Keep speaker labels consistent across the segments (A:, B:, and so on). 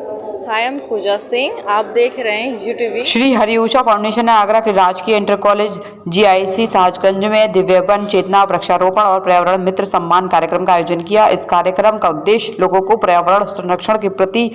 A: Hi, I am पूजा सिंह। आप देख रहे हैं यूटीवी।
B: श्री हरि ऊषा फाउंडेशन ने आगरा के राजकीय इंटर कॉलेज जीआईसी साहजगंज में दिव्यांगन चेतना वृक्षारोपण और पर्यावरण मित्र सम्मान कार्यक्रम का आयोजन किया। इस कार्यक्रम का उद्देश्य लोगों को पर्यावरण संरक्षण के प्रति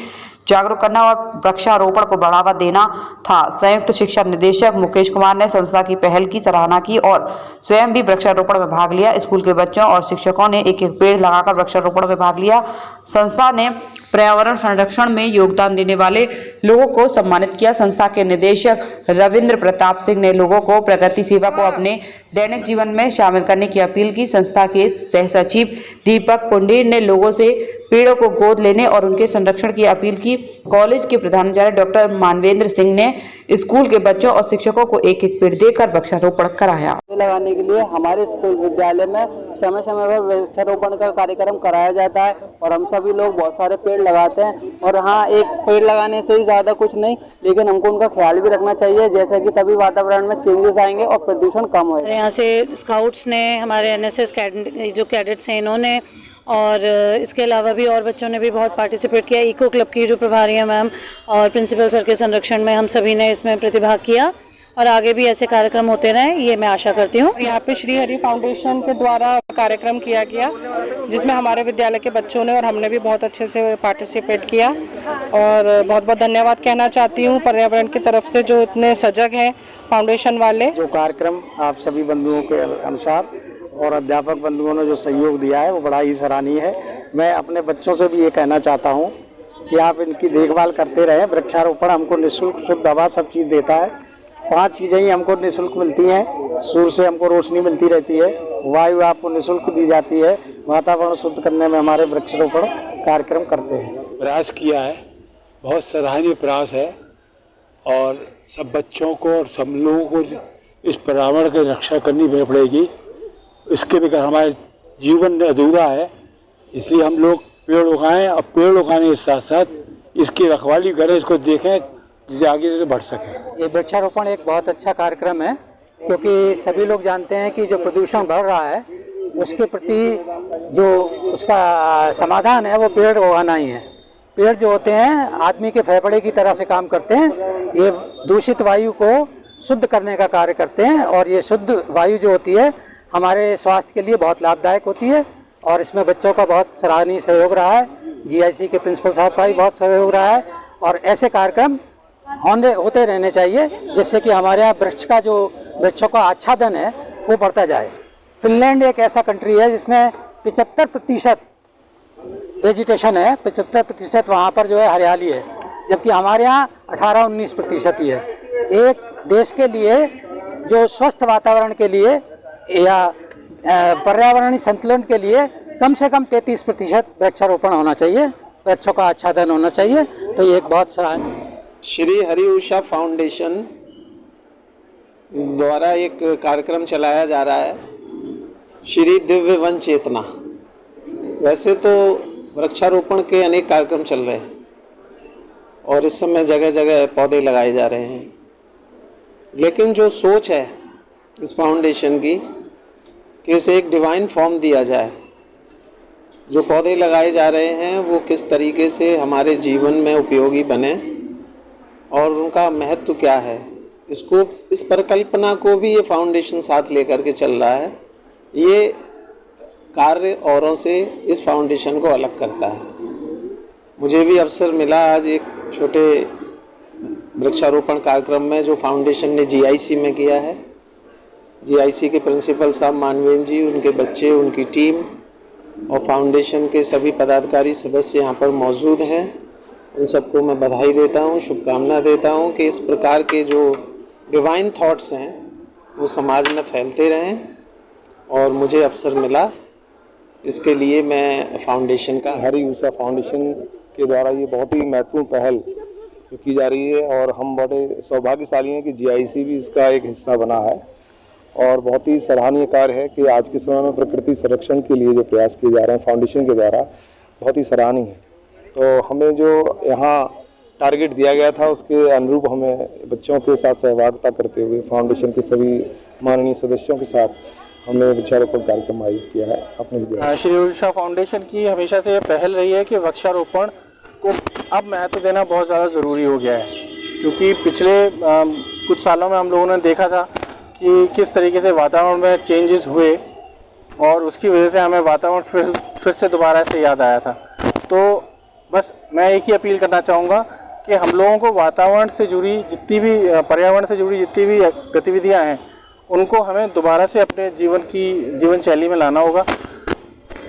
B: जागरूक करना और वृक्षारोपण को बढ़ावा देना था। संयुक्त शिक्षा निदेशक मुकेश कुमार ने संस्था की पहल की सराहना की और स्वयं भी वृक्षारोपण में भाग लिया। स्कूल के बच्चों और शिक्षकों ने एक एक पेड़ लगाकर वृक्षारोपण में भाग लिया। संस्था ने पर्यावरण संरक्षण में योगदान देने वाले लोगों को सम्मानित किया। संस्था के निदेशक रविंद्र प्रताप सिंह ने लोगों को प्रगति सेवा को अपने दैनिक जीवन में शामिल करने की अपील की। संस्था के सह सचिव दीपक पुंडीर ने लोगों से पेड़ों को गोद लेने और उनके संरक्षण की अपील की। कॉलेज के प्रधानाचार्य डॉक्टर मानवेंद्र सिंह ने स्कूल के बच्चों और शिक्षकों को एक एक पेड़ देकर वृक्षारोपण कराया।
C: लगाने के लिए हमारे स्कूल विद्यालय में समय समय पर वृक्षारोपण का कार्यक्रम कराया जाता है और हम सभी लोग बहुत सारे पेड़ लगाते हैं। और हाँ, एक पेड़ लगाने से ही ज़्यादा कुछ नहीं, लेकिन हमको उनका ख्याल भी रखना चाहिए, जैसे कि तभी वातावरण में चेंजेस आएंगे और प्रदूषण कम होगा।
D: यहाँ से स्काउट्स ने, हमारे एनएसएस जो कैडेट्स हैं इन्होंने, और इसके अलावा भी और बच्चों ने भी बहुत पार्टिसिपेट किया। इको क्लब की जो प्रभारी हैं मैम और प्रिंसिपल सर के संरक्षण में हम सभी ने इसमें प्रतिभाग किया और आगे भी ऐसे कार्यक्रम होते रहें, ये मैं आशा करती हूँ।
E: यहाँ पे श्री हरि फाउंडेशन के द्वारा कार्यक्रम किया गया, जिसमें हमारे विद्यालय के बच्चों ने और हमने भी बहुत अच्छे से पार्टिसिपेट किया और बहुत बहुत धन्यवाद कहना चाहती हूँ पर्यावरण की तरफ से जो इतने सजग हैं फाउंडेशन वाले।
C: जो कार्यक्रम आप सभी बंधुओं के अनुसार और अध्यापक बंधुओं ने जो सहयोग दिया है वो बड़ा ही सराहनीय है। मैं अपने बच्चों से भी ये कहना चाहता हूँ कि आप इनकी देखभाल करते रहें। वृक्षारोपण हमको निःशुल्क शुद्ध हवा सब चीज़ देता है। 5 चीज़ें ही हमको निःशुल्क मिलती हैं। सूर्य से हमको रोशनी मिलती रहती है, वायु आपको निःशुल्क दी जाती है। वातावरण शुद्ध करने में हमारे वृक्षारोपण कार्यक्रम करते हैं।
F: प्रयास किया है, बहुत सराहनीय प्रयास है और सब बच्चों को और सब लोगों को इस पर्यावरण की रक्षा करनी पड़ेगी। इसके बगैर हमारे जीवन अधूरा है, इसलिए हम लोग पेड़ उगाएं और पेड़ उगाने के साथ साथ इसकी रखवाली करें, इसको देखें जिससे आगे से बढ़ सके।
C: ये वृक्षारोपण एक बहुत अच्छा कार्यक्रम है, क्योंकि सभी लोग जानते हैं कि जो प्रदूषण बढ़ रहा है उसके प्रति जो उसका समाधान है वो पेड़ उगाना ही है। पेड़ जो होते हैं आदमी के फेफड़े की तरह से काम करते हैं। ये दूषित वायु को शुद्ध करने का कार्य करते हैं और ये शुद्ध वायु जो होती है हमारे स्वास्थ्य के लिए बहुत लाभदायक होती है और इसमें बच्चों का बहुत सराहनीय सहयोग रहा है। जीआईसी के प्रिंसिपल साहब का भी बहुत सहयोग रहा है और ऐसे कार्यक्रम होते रहने चाहिए, जिससे कि हमारे यहाँ वृक्षों का आच्छादन है वो बढ़ता जाए। फिनलैंड एक ऐसा कंट्री है जिसमें 75% वेजिटेशन है, 75% वहाँ पर जो है हरियाली है, जबकि हमारे यहाँ 18-19% ही है। एक देश के लिए जो स्वस्थ वातावरण के लिए या पर्यावरणीय संतुलन के लिए कम से कम 33% वृक्षारोपण होना चाहिए, वृक्षों का आच्छादन होना चाहिए। तो ये एक बहुत सराहनीय।
G: श्री हरि ऊषा फाउंडेशन द्वारा एक कार्यक्रम चलाया जा रहा है, श्री दिव्य वन चेतना। वैसे तो वृक्षारोपण के अनेक कार्यक्रम चल रहे हैं और इस समय जगह जगह पौधे लगाए जा रहे हैं, लेकिन जो सोच है इस फाउंडेशन की कि इसे एक डिवाइन फॉर्म दिया जाए। जो पौधे लगाए जा रहे हैं वो किस तरीके से हमारे जीवन में उपयोगी बने और उनका महत्व क्या है, इस परिकल्पना को भी ये फाउंडेशन साथ लेकर के चल रहा है। ये कार्य औरों से इस फाउंडेशन को अलग करता है। मुझे भी अवसर मिला आज एक छोटे वृक्षारोपण कार्यक्रम में जो फाउंडेशन ने जीआईसी में किया है। जीआईसी के प्रिंसिपल साहब मानवेंद्र जी, उनके बच्चे, उनकी टीम और फाउंडेशन के सभी पदाधिकारी सदस्य यहाँ पर मौजूद हैं। उन सबको मैं बधाई देता हूँ, शुभकामना देता हूँ कि इस प्रकार के जो डिवाइन थॉट्स हैं वो समाज में फैलते रहें और मुझे अवसर मिला, इसके लिए मैं फाउंडेशन का
H: हरि ऊषा फाउंडेशन के द्वारा ये बहुत ही महत्वपूर्ण पहल की जा रही है और हम बड़े सौभाग्यशाली हैं कि जीआईसी भी इसका एक हिस्सा बना है और बहुत ही सराहनीय कार्य है कि आज के समय में प्रकृति संरक्षण के लिए जो प्रयास किए जा रहे हैं फाउंडेशन के द्वारा बहुत ही सराहनीय है। तो हमें जो यहाँ टारगेट दिया गया था उसके अनुरूप हमें बच्चों के साथ सहभागिता करते हुए फाउंडेशन के सभी माननीय सदस्यों के साथ हमने वृक्षारोपण कार्यक्रम आयोजित किया है अपने विद्यालय।
E: श्री ऊषा फाउंडेशन की हमेशा से यह पहल रही है कि वृक्षारोपण
I: को अब महत्व देना बहुत ज़्यादा ज़रूरी हो गया है, क्योंकि पिछले कुछ सालों में हम लोगों ने देखा था कि किस तरीके से वातावरण में चेंजेस हुए और उसकी वजह से हमें वातावरण फिर से दोबारा से याद आया था। तो बस मैं एक ही अपील करना चाहूँगा कि हम लोगों को वातावरण से जुड़ी जितनी भी पर्यावरण से जुड़ी जितनी भी गतिविधियाँ हैं उनको हमें दोबारा से अपने जीवन शैली में लाना होगा।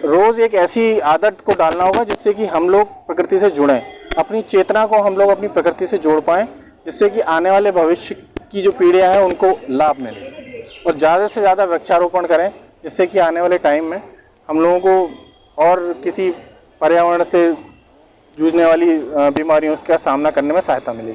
I: रोज़ एक ऐसी आदत को डालना होगा जिससे कि हम लोग प्रकृति से जुड़ें, अपनी चेतना को हम लोग अपनी प्रकृति से जोड़ पाएँ, जिससे कि आने वाले भविष्य की जो पीढ़ियाँ हैं उनको लाभ मिले। और ज़्यादा से ज़्यादा वृक्षारोपण करें, जिससे कि आने वाले टाइम में हम लोगों को और किसी पर्यावरण से जूझने वाली बीमारियों का सामना करने में सहायता मिलेगी।